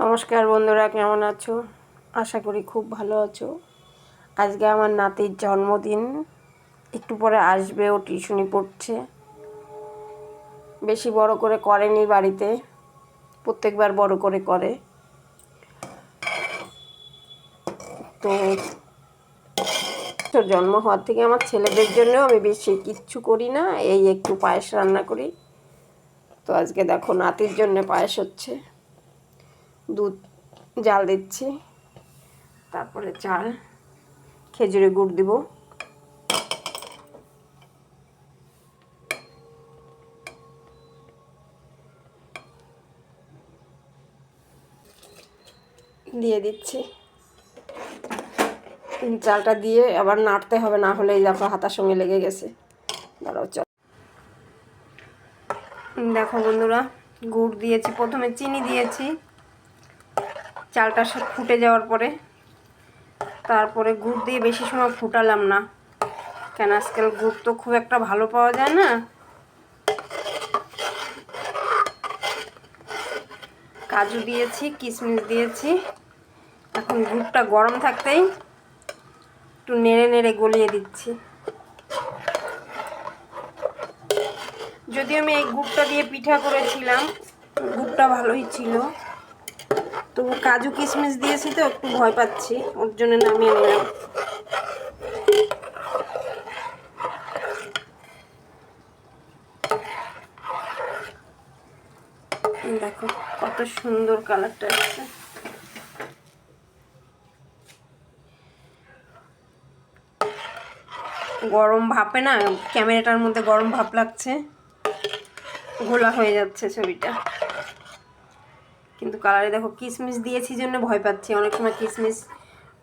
নমস্কার বন্ধুরা, কেমন আছো? আশা করি খুব ভালো আছো। আজকে আমার নাতির জন্মদিন, একটু পরে আসবে। ও টিউশনি পড়ছে। বেশি বড় করে করেনি বাড়িতে, প্রত্যেকবার বড় করে করে। তো তোর জন্ম হওয়ার থেকে আমার ছেলেদের জন্যও আমি বেশি কিচ্ছু করি না, এই একটু পায়েস রান্না করি। তো আজকে দেখো নাতির জন্য পায়েস হচ্ছে। দুধ জাল দিচ্ছি, তারপরে চাল, খেজুরে গুড় দিব। দিয়ে দিচ্ছি। চালটা দিয়ে আবার নাড়তে হবে, না হলে এই দেখো হাতার সঙ্গে লেগে গেছে। দাঁড়াও, চল। দেখো বন্ধুরা, গুড় দিয়েছি, প্রথমে চিনি দিয়েছি। চালটা সব ফুটে যাওয়ার পরে তারপরে গুড় দিয়ে বেশি সময় ফুটালাম না, কেন আজকাল গুড় তো খুব একটা ভালো পাওয়া যায় না। কাজু দিয়েছি, কিশমিশ দিয়েছি। এখন গুড়টা গরম থাকতেই একটু নেড়ে নেড়ে গলিয়ে দিচ্ছি। যদি আমি এই গুড়টা দিয়ে পিঠা করেছিলাম, গুড়টা ভালোই ছিল, তো কাজু কিশমিশ দিয়েছি তো একটু ভয় পাচ্ছি, ওর জন্য নামিয়ে নিলাম। দেখো কত সুন্দর কালারটা আসছে। গরম ভাপে না, ক্যামেরাটার মধ্যে গরম ভাপ লাগছে, ঘোলা হয়ে যাচ্ছে ছবিটা। কিন্তু কালারে দেখো, কিশমিশ দিয়েছি জন্য ভয় পাচ্ছি। অনেক সময় কিশমিশ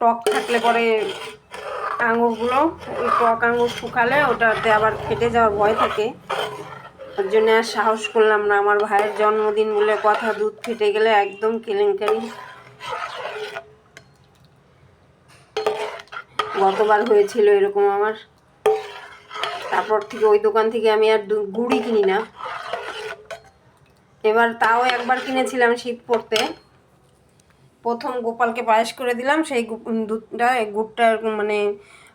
টক থাকলে পরে আঙুরগুলো, ওই টক আঙুর শুকালে ওটাতে আবার ফেটে যাওয়ার ভয় থাকে। ওর জন্য আর সাহস করলাম না। আমার ভাইয়ের জন্মদিন বলে কথা, দুধ ফেটে গেলে একদম কেলেঙ্কারি। গতবার হয়েছিল এরকম আমার। তারপর থেকে ওই দোকান থেকে আমি আর গুড়ই কিনি না। এবার তাও একবার কিনেছিলাম শীত পড়তে, প্রথম গোপালকে পায়েস করে দিলাম, সেই দুধটা, গুড়টা এরকম মানে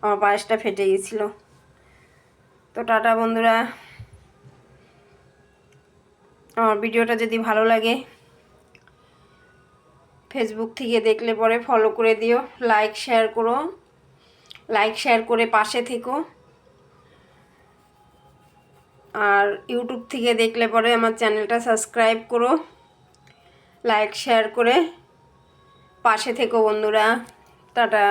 আমার পায়েসটা ফেটে গেছিলো। তো টাটা বন্ধুরা, আমার ভিডিওটা যদি ভালো লাগে ফেসবুক থেকে দেখলে পরে ফলো করে দিও, লাইক শেয়ার করো, লাইক শেয়ার করে পাশে থেকো। আর ইউটিউব থেকে দেখলে পরে আমার চ্যানেলটা সাবস্ক্রাইব করো, লাইক শেয়ার করে পাশে থেকো বন্ধুরা। টাটা।